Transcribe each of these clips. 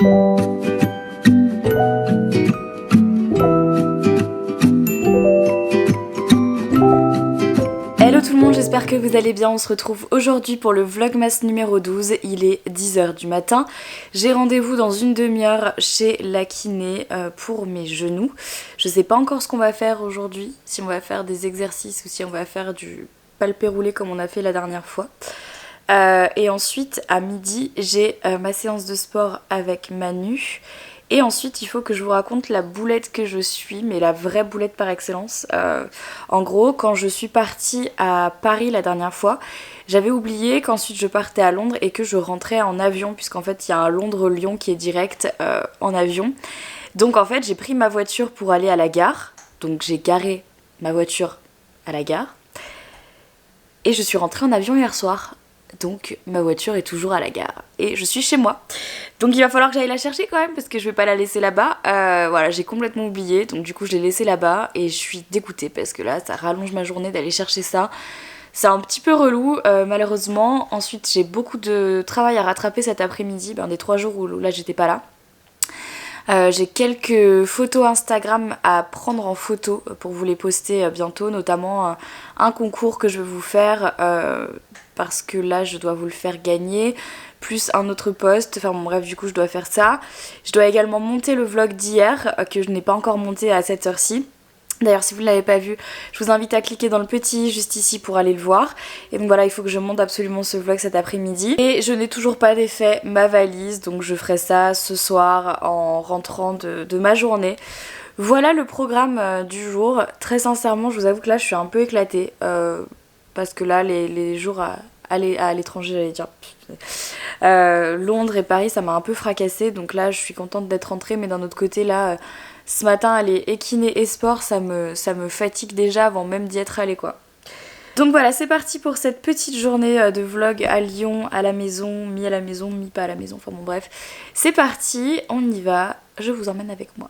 Hello tout le monde, j'espère que vous allez bien. On se retrouve aujourd'hui pour le vlogmas numéro 12. Il est 10h du matin. J'ai rendez-vous dans une demi-heure chez la kiné pour mes genoux. Je sais pas encore ce qu'on va faire aujourd'hui, si on va faire des exercices ou si on va faire du palpé roulé comme on a fait la dernière fois. Et ensuite à midi j'ai ma séance de sport avec Manu. Et ensuite il faut que je vous raconte la boulette que je suis, mais la vraie boulette par excellence. En gros, quand je suis partie à Paris la dernière fois, j'avais oublié qu'ensuite je partais à Londres et que je rentrais en avion, puisqu'en fait il y a un Londres-Lyon qui est direct en avion. Donc en fait j'ai pris ma voiture pour aller à la gare, donc j'ai garé ma voiture à la gare. Et je suis rentrée en avion hier soir. Donc ma voiture est toujours à la gare et je suis chez moi. Donc il va falloir que j'aille la chercher quand même parce que je vais pas la laisser là-bas. Voilà, j'ai complètement oublié, donc du coup je l'ai laissée là-bas et je suis dégoûtée parce que là ça rallonge ma journée d'aller chercher ça. C'est un petit peu relou malheureusement. Ensuite j'ai beaucoup de travail à rattraper cet après-midi, des 3 jours où là j'étais pas là. J'ai quelques photos Instagram à prendre en photo pour vous les poster bientôt, notamment un concours que je vais vous faire parce que là je dois vous le faire gagner, plus un autre post, enfin bon bref du coup je dois faire ça. Je dois également monter le vlog d'hier que je n'ai pas encore monté à cette heure-ci. D'ailleurs si vous ne l'avez pas vu, je vous invite à cliquer dans le petit juste ici pour aller le voir. Et donc voilà, il faut que je monte absolument ce vlog cet après-midi. Et je n'ai toujours pas défait ma valise, donc je ferai ça ce soir en rentrant de ma journée. Voilà le programme du jour. Très sincèrement, je vous avoue que là je suis un peu éclatée. Parce que là les jours à l'étranger, j'allais dire... Londres et Paris ça m'a un peu fracassée. Donc là je suis contente d'être rentrée, mais d'un autre côté là... Ce matin, aller kiné et sport, ça me fatigue déjà avant même d'y être allée quoi. Donc voilà, c'est parti pour cette petite journée de vlog à Lyon, à la maison, mi pas à la maison, enfin bon bref. C'est parti, on y va, je vous emmène avec moi.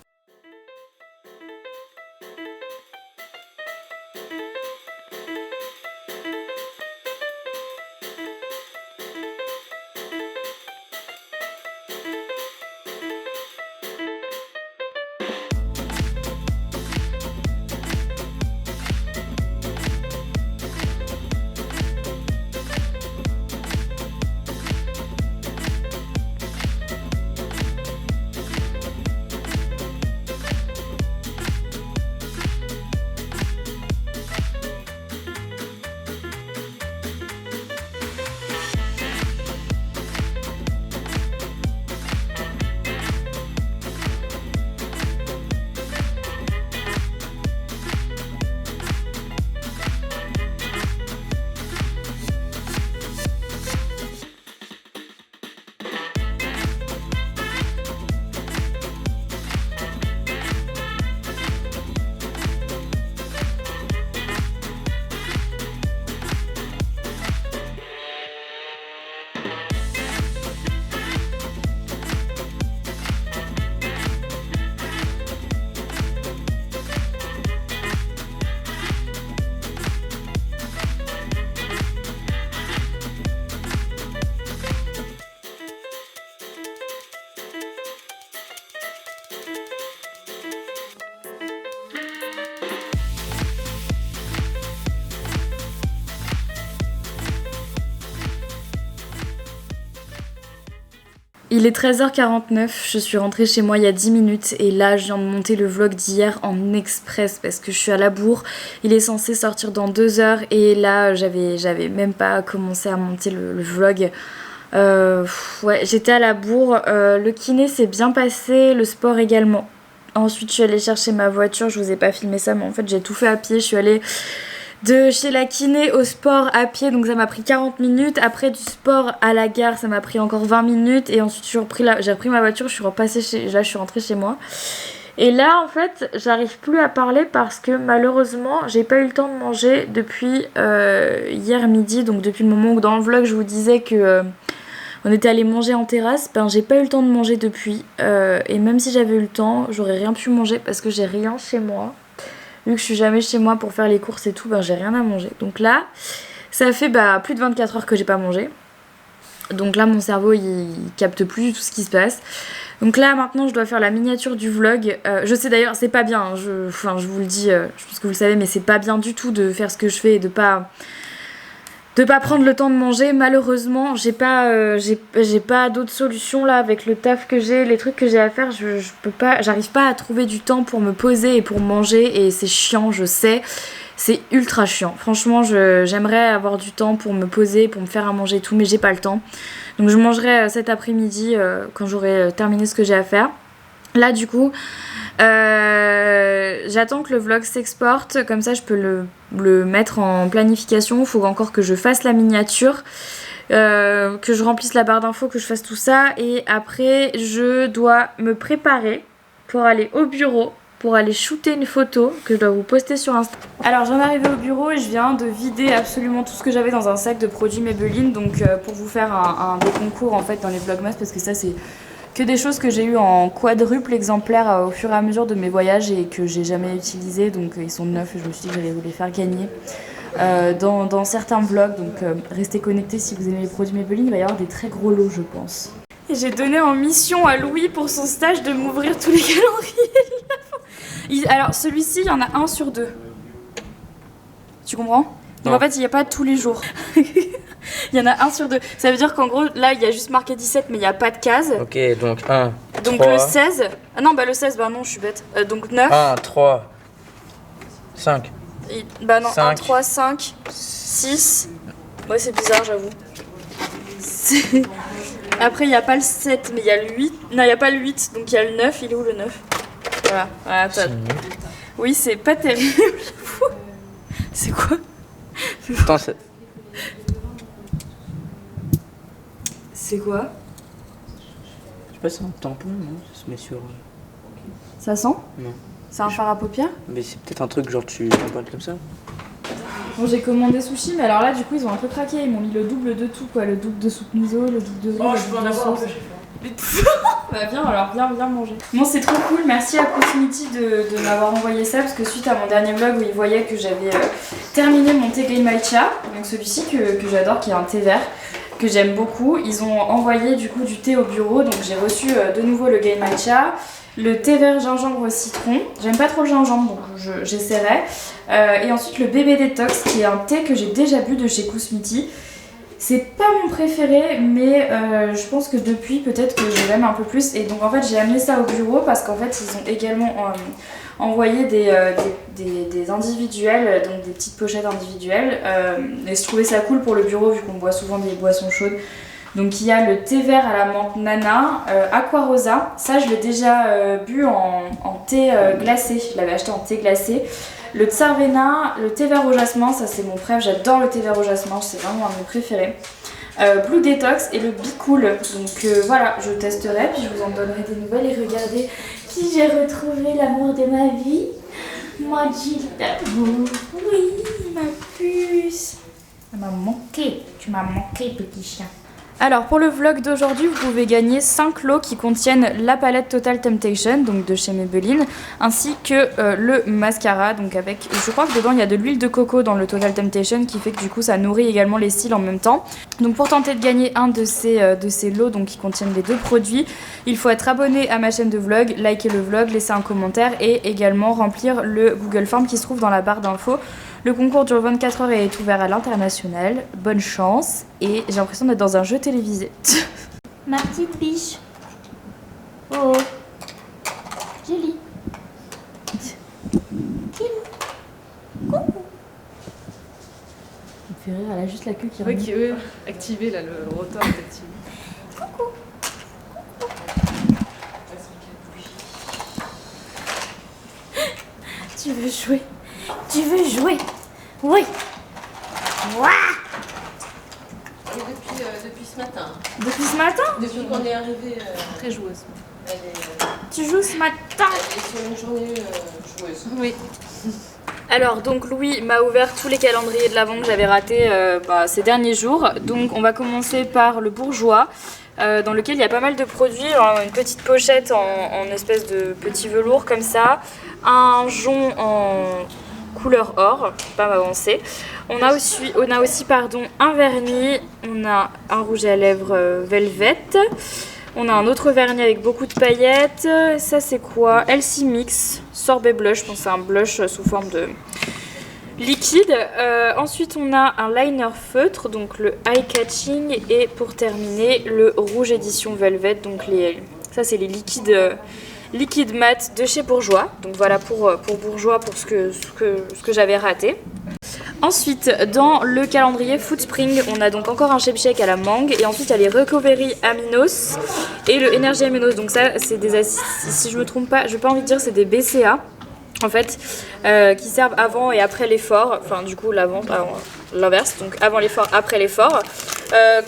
Il est 13h49, je suis rentrée chez moi il y a 10 minutes et là je viens de monter le vlog d'hier en express parce que je suis à la bourre. Il est censé sortir dans 2 heures et là j'avais même pas commencé à monter le vlog. Ouais, j'étais à la bourre, le kiné s'est bien passé, le sport également. Ensuite je suis allée chercher ma voiture, je vous ai pas filmé ça mais en fait j'ai tout fait à pied, je suis allée... de chez la kiné au sport à pied, donc ça m'a pris 40 minutes. Après du sport à la gare, ça m'a pris encore 20 minutes. Et ensuite j'ai repris ma voiture, je suis là je suis rentrée chez moi. Et là en fait j'arrive plus à parler parce que malheureusement j'ai pas eu le temps de manger depuis hier midi. Donc depuis le moment où dans le vlog je vous disais que on était allé manger en terrasse, j'ai pas eu le temps de manger depuis. Et même si j'avais eu le temps, j'aurais rien pu manger parce que j'ai rien chez moi. Vu que je suis jamais chez moi pour faire les courses et tout, j'ai rien à manger. Donc là, ça fait plus de 24 heures que j'ai pas mangé. Donc là, mon cerveau, il capte plus du tout ce qui se passe. Donc là maintenant je dois faire la miniature du vlog. Je sais d'ailleurs c'est pas bien, hein, je vous le dis, je pense que vous le savez, mais c'est pas bien du tout de faire ce que je fais et de pas prendre le temps de manger. Malheureusement j'ai pas d'autre solution là avec le taf que j'ai, les trucs que j'ai à faire, j'arrive pas à trouver du temps pour me poser et pour manger et c'est chiant, je sais. C'est ultra chiant. Franchement, j'aimerais avoir du temps pour me poser, pour me faire à manger et tout, mais j'ai pas le temps. Donc je mangerai cet après-midi quand j'aurai terminé ce que j'ai à faire. Là, du coup, j'attends que le vlog s'exporte. Comme ça, je peux le mettre en planification. Il faut encore que je fasse la miniature, que je remplisse la barre d'infos, que je fasse tout ça. Et après, je dois me préparer pour aller au bureau, pour aller shooter une photo que je dois vous poster sur Insta. Alors j'en arrive au bureau et je viens de vider absolument tout ce que j'avais dans un sac de produits Maybelline, donc pour vous faire des concours en fait dans les vlogmas, parce que ça c'est que des choses que j'ai eu en quadruple exemplaire au fur et à mesure de mes voyages et que j'ai jamais utilisé, donc ils sont neufs et je me suis dit que j'allais vous les faire gagner dans certains vlogs, donc restez connectés si vous aimez les produits Maybelline, il va y avoir des très gros lots je pense. Et j'ai donné en mission à Louis pour son stage de m'ouvrir tous les calendriers. Alors celui-ci, il y en a un sur 2. Tu comprends? Donc en fait, il n'y a pas tous les jours. Il y en a un sur 2. Ça veut dire qu'en gros, là, il y a juste marqué 17, mais il n'y a pas de case. Ok, donc 1, donc 3. Le 16... Ah non, bah le 16, bah non, je suis bête. Donc 9. 1, 3, 5. Bah non, 5. 1, 3, 5, 6. Ouais, c'est bizarre, j'avoue. Après, il n'y a pas le 7, mais il y a le 8. Non, il n'y a pas le 8, donc il y a le 9. Il est où le 9? Voilà, oui, c'est pas terrible, j'avoue. C'est quoi? Attends, c'est quoi? Je sais pas, c'est un tampon, non? Ça se met sur... Ça sent? Non. C'est un fard à paupières? Mais c'est peut-être un truc genre tu t'emballes comme ça. Bon, j'ai commandé sushi, mais alors là, du coup, ils ont un peu craqué. Ils m'ont mis le double de tout, quoi. Le double de soupe miso, le double de riz, le double de sauce. Bah viens alors, viens manger. Bon, c'est trop cool, merci à Cosmiti de m'avoir envoyé ça, parce que suite à mon dernier vlog où il voyait que j'avais terminé mon thé Gai Matcha, donc celui-ci que j'adore, qui est un thé vert, que j'aime beaucoup, ils ont envoyé du coup du thé au bureau, donc j'ai reçu de nouveau le Gai Matcha, le thé vert gingembre citron, j'aime pas trop le gingembre donc j'essaierai, et ensuite le bébé détox qui est un thé que j'ai déjà bu de chez Cosmiti. C'est pas mon préféré, mais je pense que depuis, peut-être que je l'aime un peu plus. Et donc en fait, j'ai amené ça au bureau parce qu'en fait, ils ont également envoyé des individuels, donc des petites pochettes individuelles. Et je trouvais ça cool pour le bureau vu qu'on boit souvent des boissons chaudes. Donc il y a le thé vert à la menthe nana, Aqua Rosa. Ça, je l'ai déjà bu en thé glacé. Je l'avais acheté en thé glacé. Le Tsarvena, le thé vert au jasmin, ça c'est mon préf, j'adore le thé vert au jasmin, c'est vraiment un de mes préférés. Blue Detox et le Bicool, donc voilà, je testerai, puis je vous en donnerai des nouvelles et regardez qui j'ai retrouvé l'amour de ma vie, moi Gilles d'amour, oui ma puce, tu m'as manqué petit chien. Alors pour le vlog d'aujourd'hui, vous pouvez gagner 5 lots qui contiennent la palette Total Temptation, donc de chez Maybelline, ainsi que le mascara, donc avec, je crois que dedans il y a de l'huile de coco dans le Total Temptation qui fait que du coup ça nourrit également les cils en même temps. Donc pour tenter de gagner un de ces lots donc, qui contiennent les deux produits, il faut être abonné à ma chaîne de vlog, liker le vlog, laisser un commentaire et également remplir le Google Form qui se trouve dans la barre d'infos. Le concours dure 24 heures et est ouvert à l'international. Bonne chance. Et j'ai l'impression d'être dans un jeu télévisé. Ma petite biche. Oh. Jolie. Coucou. Ça me fait rire, elle a juste la queue qui remue. Oui, activé là, le rotor est activé. Coucou. Tu veux jouer? Tu veux jouer? Oui. Ouah. Et depuis ce matin. Depuis ce matin? Depuis qu'on est arrivé. Très joueuse. Tu joues ce matin? Elle est sur une journée joueuse. Oui. Alors donc Louis m'a ouvert tous les calendriers de l'Avent que j'avais ratés ces derniers jours. Donc on va commencer par le bourgeois. Dans lequel il y a pas mal de produits, une petite pochette en espèce de petit velours comme ça, un jonc en couleur or, pas m'avancer. On a aussi un vernis, on a un rouge à lèvres Velvet, On a un autre vernis avec beaucoup de paillettes. Ça c'est quoi? Elsie Mix Sorbet Blush. Je pense que c'est un blush sous forme de liquide. Ensuite on a un liner feutre, donc le Eye Catching. Et pour terminer le rouge édition Velvet. Donc ça c'est les liquides mat de chez Bourjois. Donc voilà pour Bourjois, pour ce que j'avais raté. Ensuite, dans le calendrier Foodspring, on a donc encore un shape shake à la mangue. Et ensuite, il y a les Recovery Aminos et le Energy Aminos. Donc ça, c'est des acides, si je me trompe pas, je n'ai pas envie de dire c'est des BCA. En fait, qui servent avant et après l'effort. Enfin, du coup, l'inverse. Donc avant l'effort, après l'effort.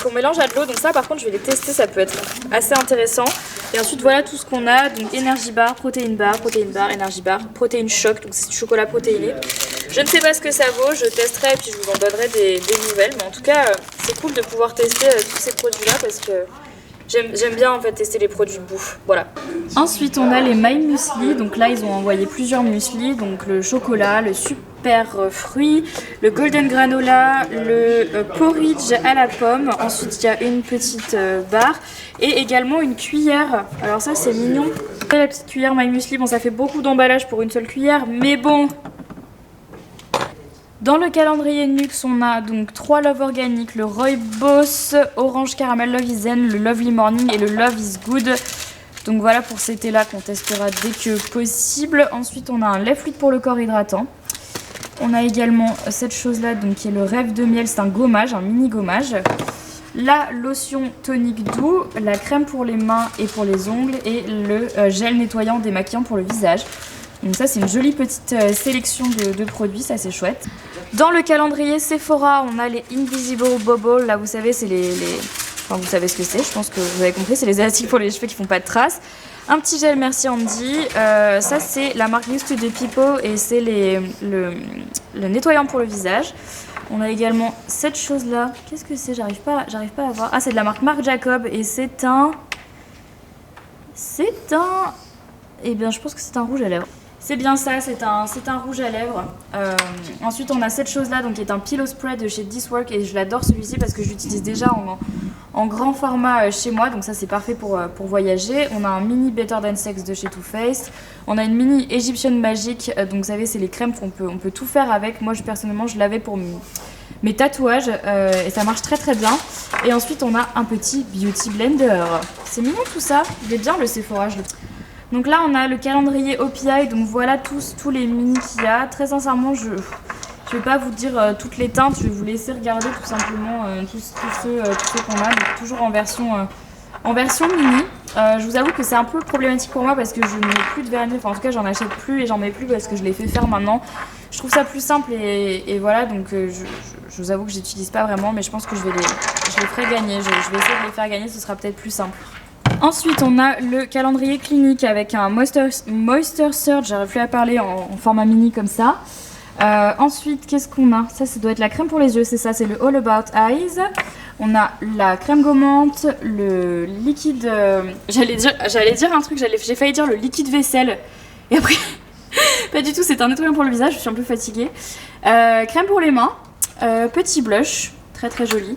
Qu'on mélange à de l'eau. Donc ça, par contre, je vais les tester. Ça peut être assez intéressant. Et ensuite, voilà tout ce qu'on a. Donc Energy Bar, Protein Bar, Energy Bar, Protein Shock. Donc c'est du chocolat protéiné. Je ne sais pas ce que ça vaut, je testerai et puis je vous en donnerai des nouvelles. Mais en tout cas, c'est cool de pouvoir tester tous ces produits-là parce que j'aime bien en fait tester les produits de bouffe. Voilà. Ensuite, on a les My Muesli. Donc là, ils ont envoyé plusieurs muesli. Donc le chocolat, le super fruit, le golden granola, le porridge à la pomme. Ensuite, il y a une petite barre et également une cuillère. Alors ça, c'est mignon. La petite cuillère My Muesli, bon, ça fait beaucoup d'emballage pour une seule cuillère, mais bon. Dans le calendrier Nux, on a donc 3 Love organiques, le Rooibos, Orange Caramel Love is Zen, le Lovely Morning et le Love is Good. Donc voilà pour cet été-là qu'on testera dès que possible. Ensuite, on a un lait fluide pour le corps hydratant. On a également cette chose-là, donc qui est le Rêve de miel, c'est un gommage, un mini gommage. La lotion tonique doux, la crème pour les mains et pour les ongles et le gel nettoyant démaquillant pour le visage. Donc ça, c'est une jolie petite sélection de produits, ça c'est chouette. Dans le calendrier Sephora, on a les Invisible Bubble. Là, vous savez, c'est Enfin, vous savez ce que c'est, je pense que vous avez compris. C'est les élastiques pour les cheveux qui font pas de traces. Un petit gel Merci Andy. Ça, c'est la marque Used to the People et c'est le nettoyant pour le visage. On a également cette chose-là. Qu'est-ce que c'est? J'arrive pas à la voir. Ah, c'est de la marque Marc Jacob et c'est un... Eh bien, je pense que c'est un rouge à lèvres. C'est bien ça, c'est un rouge à lèvres. Ensuite, on a cette chose-là, donc qui est un pillow spray de chez This Work et je l'adore celui-ci parce que je l'utilise déjà en grand format chez moi, donc ça c'est parfait pour voyager. On a un mini Better Than Sex de chez Too Faced. On a une mini Egyptian Magic, donc vous savez, c'est les crèmes qu'on peut tout faire avec. Moi, personnellement, je l'avais pour mes tatouages et ça marche très très bien. Et ensuite, on a un petit Beauty Blender. C'est mignon tout ça, il est bien le Sephora, je le trouve. Donc là, on a le calendrier OPI, donc voilà tous les mini qu'il y a. Très sincèrement, je vais pas vous dire toutes les teintes, je vais vous laisser regarder tout simplement tous ceux qu'on a, donc toujours en version mini. Je vous avoue que c'est un peu problématique pour moi parce que je n'ai plus de vernis, enfin en tout cas j'en achète plus et j'en mets plus parce que je les fais faire maintenant. Je trouve ça plus simple et voilà, donc je vous avoue que j'utilise pas vraiment, mais je pense que je les ferai gagner, je vais essayer de les faire gagner, ce sera peut-être plus simple. Ensuite, on a le calendrier clinique avec un Moisture Surge, j'arrive plus à parler en format mini comme ça. Ensuite, qu'est-ce qu'on a? Ça doit être la crème pour les yeux, c'est ça, c'est le All About Eyes. On a la crème gommante, le liquide... J'allais dire un truc, j'ai failli dire le liquide vaisselle. Et après, pas du tout, c'est un nettoyant pour le visage, je suis un peu fatiguée. Crème pour les mains, petit blush, très très joli.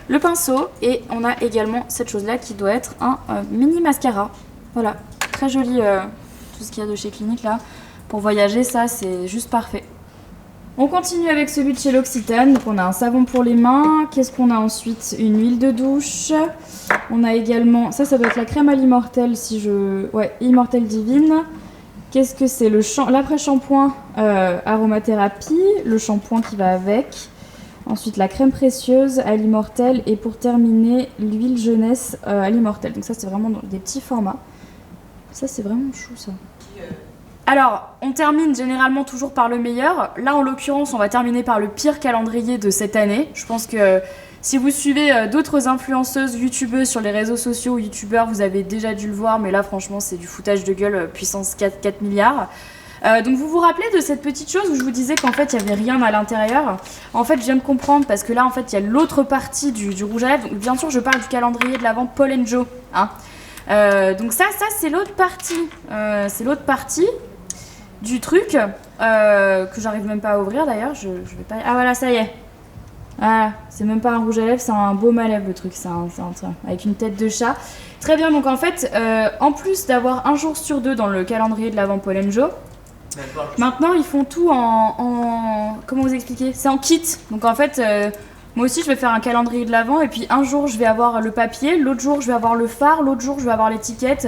Le pinceau et on a également cette chose là qui doit être un mini mascara. Voilà, très joli tout ce qu'il y a de chez Clinique là. Pour voyager, ça c'est juste parfait. On continue avec celui de chez L'Occitane. Donc on a un savon pour les mains. Qu'est-ce qu'on a ensuite? Une huile de douche. On a également, ça doit être la crème à l'immortel ouais, Immortel Divine. Qu'est-ce que c'est? L'après-shampoing aromathérapie. Le shampoing qui va avec. Ensuite, la crème précieuse à l'immortel et pour terminer, l'huile jeunesse à l'immortel. Donc ça, c'est vraiment dans des petits formats. Ça, c'est vraiment chou, ça. Alors, on termine généralement toujours par le meilleur. Là, en l'occurrence, on va terminer par le pire calendrier de cette année. Je pense que si vous suivez d'autres influenceuses, youtubeuses sur les réseaux sociaux ou youtubeurs, vous avez déjà dû le voir. Mais là, franchement, c'est du foutage de gueule puissance 4 milliards. Donc vous vous rappelez de cette petite chose où je vous disais qu'en fait il n'y avait rien à l'intérieur? En fait je viens de comprendre parce que là en fait il y a l'autre partie du rouge à lèvres. Donc bien sûr je parle du calendrier de l'Avent Paul & Joe. Hein. Donc ça c'est l'autre partie. C'est l'autre partie du truc que j'arrive même pas à ouvrir d'ailleurs. Je vais pas... Ah voilà, ça y est. Ah, c'est même pas un rouge à lèvres, c'est un baume à lèvres le truc, c'est un avec une tête de chat. Très bien, donc en fait, en plus d'avoir un jour sur 2 dans le calendrier de l'Avent Paul & Jo, maintenant ils font tout en... Comment vous expliquer? C'est en kit. Donc en fait, moi aussi je vais faire un calendrier de l'Avent et puis un jour je vais avoir le papier, l'autre jour je vais avoir le phare, l'autre jour je vais avoir l'étiquette.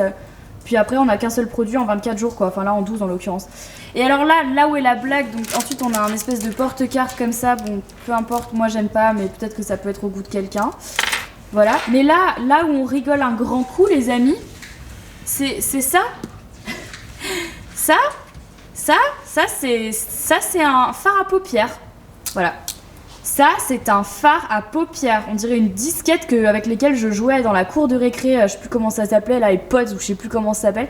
Puis après on a qu'un seul produit en 24 jours quoi, enfin là en 12 en l'occurrence. Et alors là où est la blague, donc ensuite on a un espèce de porte-carte comme ça, bon peu importe, moi j'aime pas mais peut-être que ça peut être au goût de quelqu'un. Voilà, mais là où on rigole un grand coup les amis, c'est ça. Ça c'est un phare à paupières. Voilà. Ça, c'est un phare à paupières. On dirait une disquette avec lesquelles je jouais dans la cour de récré. Je sais plus comment ça s'appelait, là, les pods, ou je sais plus comment ça s'appelle.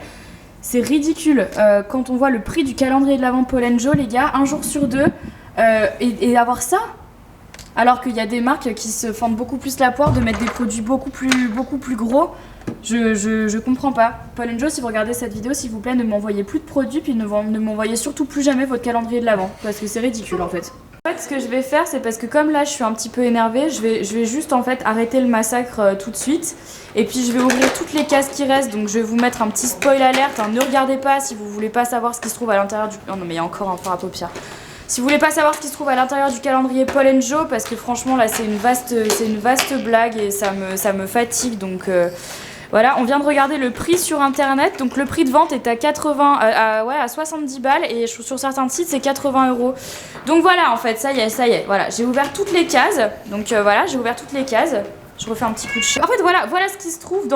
C'est ridicule. Quand on voit le prix du calendrier de l'Avent Paul & Jo, les gars, un jour sur 2, et avoir ça. Alors qu'il y a des marques qui se fendent beaucoup plus la poire de mettre des produits beaucoup plus gros. Je comprends pas. Paul & Jo, si vous regardez cette vidéo, s'il vous plaît, ne m'envoyez plus de produits, puis ne m'envoyez surtout plus jamais votre calendrier de l'Avent. Parce que c'est ridicule, en fait. En fait, ce que je vais faire, c'est parce que comme là, je suis un petit peu énervée, je vais juste en fait arrêter le massacre tout de suite. Et puis je vais ouvrir toutes les cases qui restent, donc je vais vous mettre un petit spoil alerte. Hein. Ne regardez pas si vous voulez pas savoir ce qui se trouve à l'intérieur du... Oh non mais il y a encore un phare à paupières. Si vous voulez pas savoir ce qui se trouve à l'intérieur du calendrier Paul & Jo, parce que franchement là c'est une vaste blague et ça me fatigue, donc... Voilà, on vient de regarder le prix sur internet, donc le prix de vente est à 70 balles et sur certains sites c'est 80 €. Donc voilà, en fait, ça y est, voilà, j'ai ouvert toutes les cases, donc voilà, j'ai ouvert toutes les cases. Je refais un petit coup de chien. En fait, voilà ce qui se trouve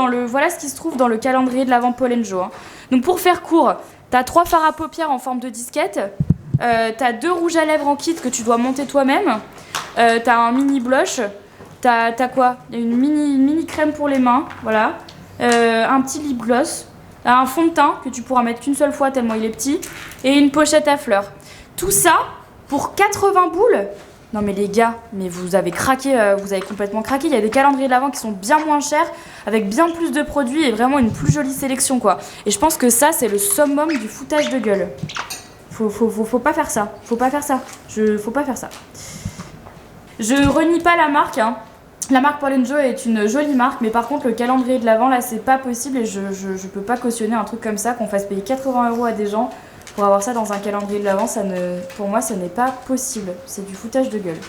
dans le calendrier de l'Avent Paul & Jo. Hein. Donc pour faire court, t'as 3 fards à paupières en forme de disquette, t'as 2 rouges à lèvres en kit que tu dois monter toi-même, t'as un mini blush, t'as quoi? Il y a une mini crème pour les mains, voilà. Un petit lip gloss, un fond de teint que tu pourras mettre qu'une seule fois tellement il est petit, et une pochette à fleurs. Tout ça pour 80 boules. Non mais les gars, mais vous avez craqué, vous avez complètement craqué. Il y a des calendriers de l'Avent qui sont bien moins chers, avec bien plus de produits et vraiment une plus jolie sélection quoi. Et je pense que ça c'est le summum du foutage de gueule. Faut pas faire ça, faut pas faire ça. Faut pas faire ça. Je renie pas la marque hein. La marque Paul & Jo est une jolie marque, mais par contre le calendrier de l'Avent là c'est pas possible et je peux pas cautionner un truc comme ça, qu'on fasse payer 80 € à des gens pour avoir ça dans un calendrier de l'Avent, pour moi ça n'est pas possible, c'est du foutage de gueule.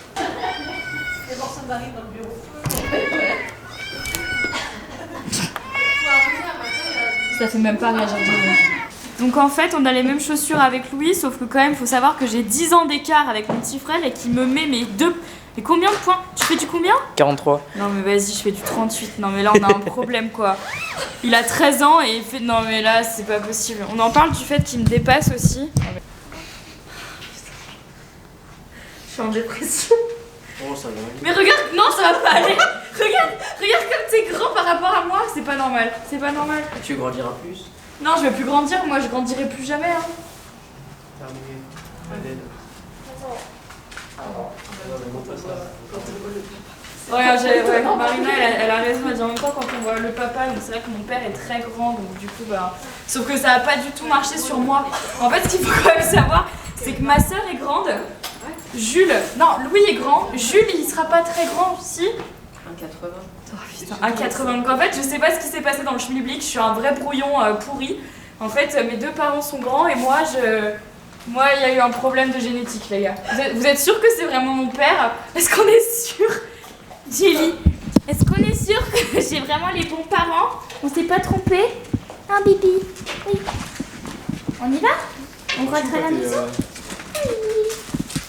Ça fait même pas réagir. Donc en fait on a les mêmes chaussures avec Louis, sauf que quand même faut savoir que j'ai 10 ans d'écart avec mon petit frère et qu'il me met mes deux... Mais combien de points? Tu fais du combien? 43. Non mais vas-y, je fais du 38. Non mais là on a un problème quoi. Il a 13 ans et il fait... Non mais là c'est pas possible. On en parle du fait qu'il me dépasse aussi. Je suis en dépression. Oh ça va aller. Mais regarde, non ça va pas aller. Regarde comme t'es grand par rapport à moi. C'est pas normal, c'est pas normal. Tu grandiras plus. Non je vais plus grandir, moi je grandirai plus jamais hein. Terminé. Regarde, Marina elle a raison, elle dit en même temps quand on voit le papa, donc c'est vrai que mon père est très grand, donc du coup bah... Sauf que ça a pas du tout marché sur moi. En fait ce qu'il faut quand même savoir, c'est que ma soeur est grande, Jules, non Louis est grand, Jules il sera pas très grand aussi. 1,80. Oh putain, 1,80. Donc en fait je sais pas ce qui s'est passé dans le schmilblick, je suis un vrai brouillon pourri. En fait mes deux parents sont grands et moi il y a eu un problème de génétique, les gars. Vous êtes sûrs que c'est vraiment mon père? Est-ce qu'on est sûr? Jelly, est-ce qu'on est sûr que j'ai vraiment les bons parents? On s'est pas trompé? Hein, Bibi? Oui. On y va? On rentre à la maison? Oui.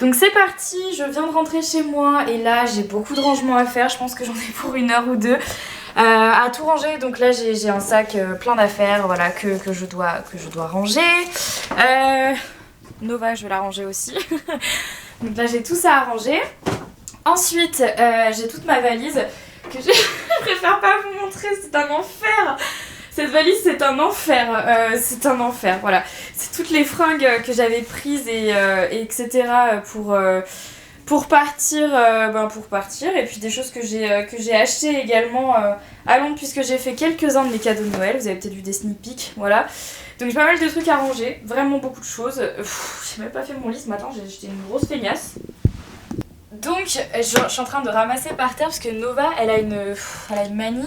Donc c'est parti, je viens de rentrer chez moi et là j'ai beaucoup de rangements à faire. Je pense que j'en ai pour 1 heure ou 2. À tout ranger, donc là j'ai un sac plein d'affaires voilà, que je dois ranger. Nova, je vais la ranger aussi. Donc là, j'ai tout ça à ranger. Ensuite, j'ai toute ma valise que je préfère pas vous montrer, c'est un enfer. Cette valise, c'est un enfer. C'est un enfer, voilà. C'est toutes les fringues que j'avais prises et etc. pour partir. Et puis des choses que j'ai achetées également à Londres, puisque j'ai fait quelques-uns de mes cadeaux de Noël. Vous avez peut-être vu des sneak peeks, voilà. Donc j'ai pas mal de trucs à ranger, vraiment beaucoup de choses. J'ai même pas fait mon lit ce matin, j'étais une grosse feignasse. Donc je suis en train de ramasser par terre parce que Nova elle a une manie.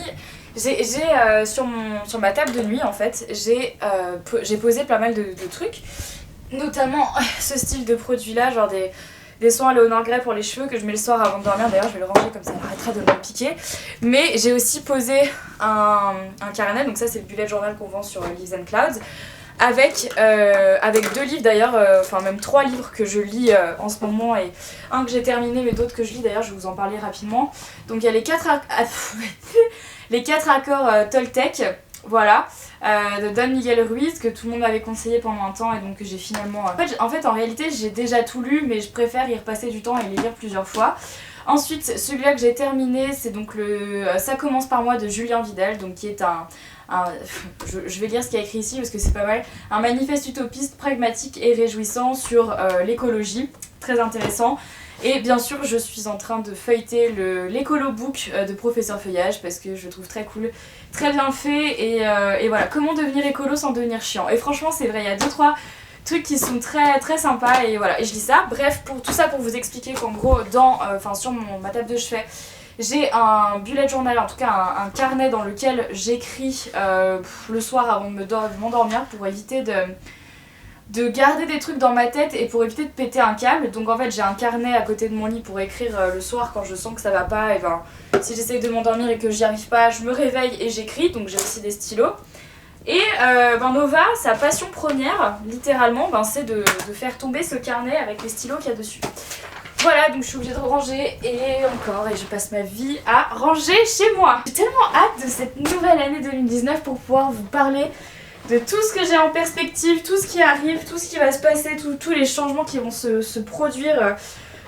Sur ma table de nuit en fait, j'ai posé pas mal de trucs, notamment ce style de produit là, genre des soins Léonard Grey pour les cheveux que je mets le soir avant de dormir. D'ailleurs je vais le ranger comme ça arrêtera de me piquer. Mais j'ai aussi posé un carnet, donc ça c'est le bullet journal qu'on vend sur Leaves and Clouds, avec 2 livres d'ailleurs, enfin même 3 livres que je lis en ce moment, et un que j'ai terminé mais d'autres que je lis d'ailleurs, je vais vous en parler rapidement. Donc il y a les 4 accords Toltec, voilà, de Don Miguel Ruiz, que tout le monde m'avait conseillé pendant un temps et donc que j'ai finalement... En fait en réalité j'ai déjà tout lu, mais je préfère y repasser du temps et les lire plusieurs fois. Ensuite celui-là que j'ai terminé, c'est donc Ça commence par moi de Julien Vidal, donc qui est je vais lire ce qu'il y a écrit ici parce que c'est pas mal, un manifeste utopiste, pragmatique et réjouissant sur l'écologie, très intéressant. Et bien sûr je suis en train de feuilleter l'écolo book de Professeur Feuillage parce que je le trouve très cool, très bien fait, et voilà, comment devenir écolo sans devenir chiant. Et franchement c'est vrai, il y a 2-3 trucs qui sont très très sympas, et voilà, et je lis ça. Bref, pour tout ça, pour vous expliquer qu'en gros sur ma table de chevet, j'ai un bullet journal, en tout cas un carnet dans lequel j'écris le soir avant de m'endormir pour éviter de garder des trucs dans ma tête et pour éviter de péter un câble. Donc en fait j'ai un carnet à côté de mon lit pour écrire le soir quand je sens que ça va pas, et si j'essaye de m'endormir et que j'y arrive pas, je me réveille et j'écris. Donc j'ai aussi des stylos. Et Nova, sa passion première, littéralement, c'est de faire tomber ce carnet avec les stylos qu'il y a dessus. Voilà, donc je suis obligée de ranger et je passe ma vie à ranger chez moi. J'ai tellement hâte de cette nouvelle année 2019 pour pouvoir vous parler de tout ce que j'ai en perspective, tout ce qui arrive, tout ce qui va se passer, tous les changements qui vont se produire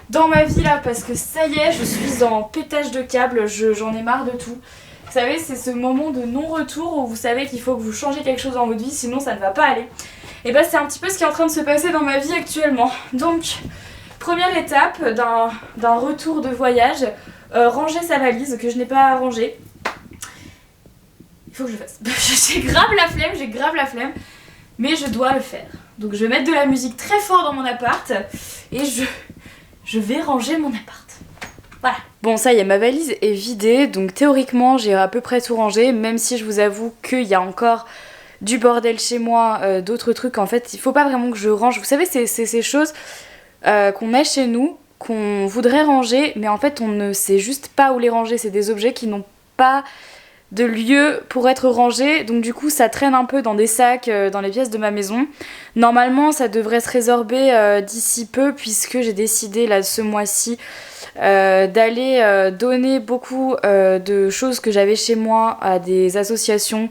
dans ma vie là, parce que ça y est, je suis en pétage de câble, j'en ai marre de tout. Vous savez, c'est ce moment de non-retour où vous savez qu'il faut que vous changez quelque chose dans votre vie, sinon ça ne va pas aller. Et c'est un petit peu ce qui est en train de se passer dans ma vie actuellement. Donc, première étape d'un retour de voyage, ranger sa valise que je n'ai pas rangée. Il faut que je le fasse. J'ai grave la flemme, mais je dois le faire. Donc je vais mettre de la musique très fort dans mon appart et je vais ranger mon appart. Voilà. Bon, ça y est, ma valise est vidée, donc théoriquement j'ai à peu près tout rangé, même si je vous avoue qu'il y a encore du bordel chez moi, d'autres trucs. En fait, il faut pas vraiment que je range. Vous savez, c'est ces choses qu'on a chez nous, qu'on voudrait ranger, mais en fait on ne sait juste pas où les ranger. C'est des objets qui n'ont pas de lieu pour être rangés, donc du coup ça traîne un peu dans des sacs, dans les pièces de ma maison. Normalement ça devrait se résorber d'ici peu, puisque j'ai décidé là ce mois-ci d'aller donner beaucoup de choses que j'avais chez moi à des associations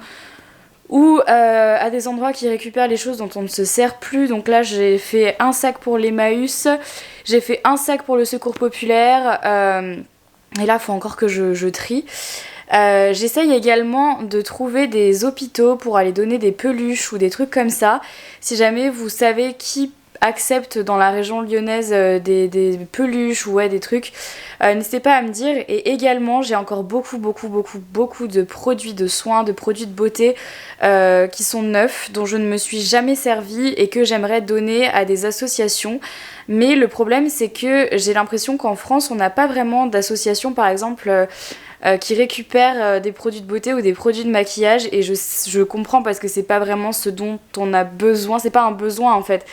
ou à des endroits qui récupèrent les choses dont on ne se sert plus. Donc là j'ai fait un sac pour l'Emmaüs, j'ai fait un sac pour le Secours Populaire, et là il faut encore que je trie. J'essaye également de trouver des hôpitaux pour aller donner des peluches ou des trucs comme ça. Si jamais vous savez qui accepte dans la région lyonnaise des peluches ou des trucs, n'hésitez pas à me dire. Et également j'ai encore beaucoup de produits de soins, de produits de beauté qui sont neufs, dont je ne me suis jamais servie et que j'aimerais donner à des associations. Mais le problème c'est que j'ai l'impression qu'en France on n'a pas vraiment d'association par exemple qui récupèrent des produits de beauté ou des produits de maquillage, et je comprends parce que c'est pas vraiment ce dont on a besoin, c'est pas un besoin en fait,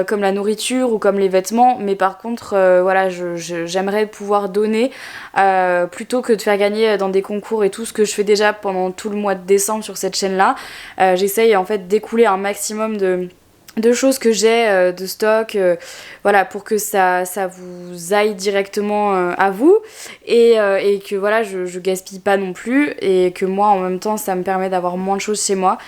comme la nourriture ou comme les vêtements, mais par contre voilà, j'aimerais pouvoir donner plutôt que de faire gagner dans des concours et tout, ce que je fais déjà pendant tout le mois de décembre sur cette chaîne là. J'essaye en fait d'écouler un maximum de choses que j'ai de stock, voilà, pour que ça vous aille directement à vous, et que voilà, je gaspille pas non plus, et que moi en même temps ça me permet d'avoir moins de choses chez moi.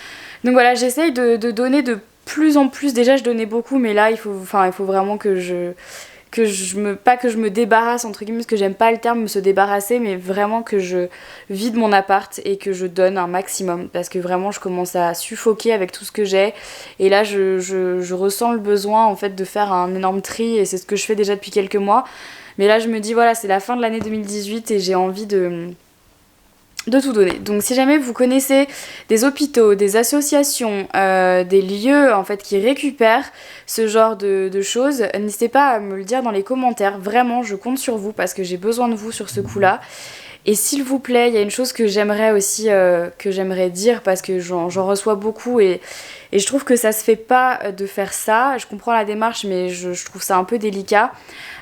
Donc voilà, j'essaye de donner de plus en plus. Déjà je donnais beaucoup, mais là il faut vraiment pas que je me débarrasse entre guillemets, parce que j'aime pas le terme se débarrasser, mais vraiment que je vide mon appart et que je donne un maximum, parce que vraiment je commence à suffoquer avec tout ce que j'ai, et là je ressens le besoin en fait de faire un énorme tri, et c'est ce que je fais déjà depuis quelques mois. Mais là je me dis voilà, c'est la fin de l'année 2018 et j'ai envie de de tout donner. Donc si jamais vous connaissez des hôpitaux, des associations, des lieux en fait qui récupèrent ce genre de choses, n'hésitez pas à me le dire dans les commentaires. Vraiment, je compte sur vous parce que j'ai besoin de vous sur ce coup-là. Et s'il vous plaît, il y a une chose que j'aimerais aussi que j'aimerais dire parce que j'en reçois beaucoup et je trouve que ça se fait pas de faire ça. Je comprends la démarche, mais je trouve ça un peu délicat.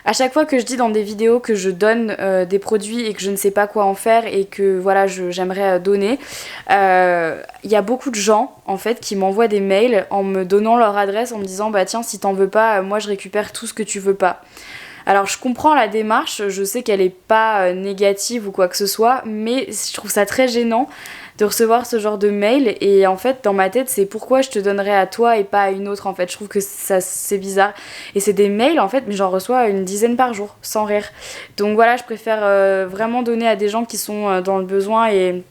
À chaque fois que je dis dans des vidéos que je donne des produits et que je ne sais pas quoi en faire et que voilà, j'aimerais donner, il y a beaucoup de gens en fait qui m'envoient des mails en me donnant leur adresse en me disant bah tiens, si t'en veux pas, moi je récupère tout ce que tu veux pas. Alors je comprends la démarche, je sais qu'elle est pas négative ou quoi que ce soit, mais je trouve ça très gênant de recevoir ce genre de mail et en fait dans ma tête c'est pourquoi je te donnerais à toi et pas à une autre en fait. Je trouve que ça c'est bizarre et c'est des mails en fait mais j'en reçois une dizaine par jour sans rire. Donc voilà, je préfère vraiment donner à des gens qui sont dans le besoin et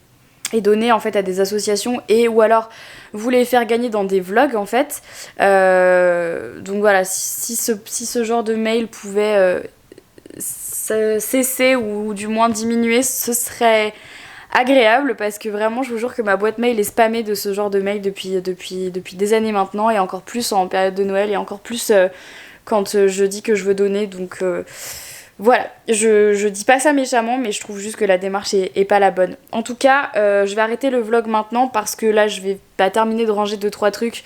donner en fait à des associations et ou alors vous les faire gagner dans des vlogs en fait. Donc voilà, si ce genre de mail pouvait cesser ou du moins diminuer, ce serait agréable parce que vraiment je vous jure que ma boîte mail est spammée de ce genre de mail depuis des années maintenant et encore plus en période de Noël et encore plus quand je dis que je veux donner. Donc voilà, je dis pas ça méchamment, mais je trouve juste que la démarche est pas la bonne. En tout cas, je vais arrêter le vlog maintenant parce que là, je vais pas terminer de ranger 2-3 trucs.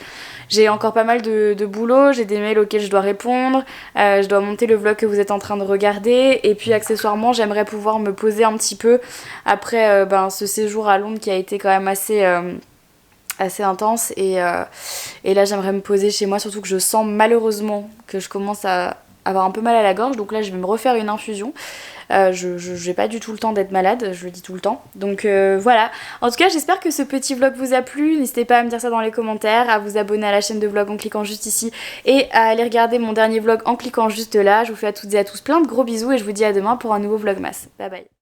J'ai encore pas mal de boulot, j'ai des mails auxquels je dois répondre, je dois monter le vlog que vous êtes en train de regarder, et puis accessoirement, j'aimerais pouvoir me poser un petit peu après ce séjour à Londres qui a été quand même assez intense, et là, j'aimerais me poser chez moi, surtout que je sens malheureusement que je commence à avoir un peu mal à la gorge, donc là je vais me refaire une infusion. Je n'ai pas du tout le temps d'être malade, je le dis tout le temps. Donc voilà. En tout cas, j'espère que ce petit vlog vous a plu. N'hésitez pas à me dire ça dans les commentaires, à vous abonner à la chaîne de vlog en cliquant juste ici et à aller regarder mon dernier vlog en cliquant juste là. Je vous fais à toutes et à tous plein de gros bisous et je vous dis à demain pour un nouveau vlogmas. Bye bye.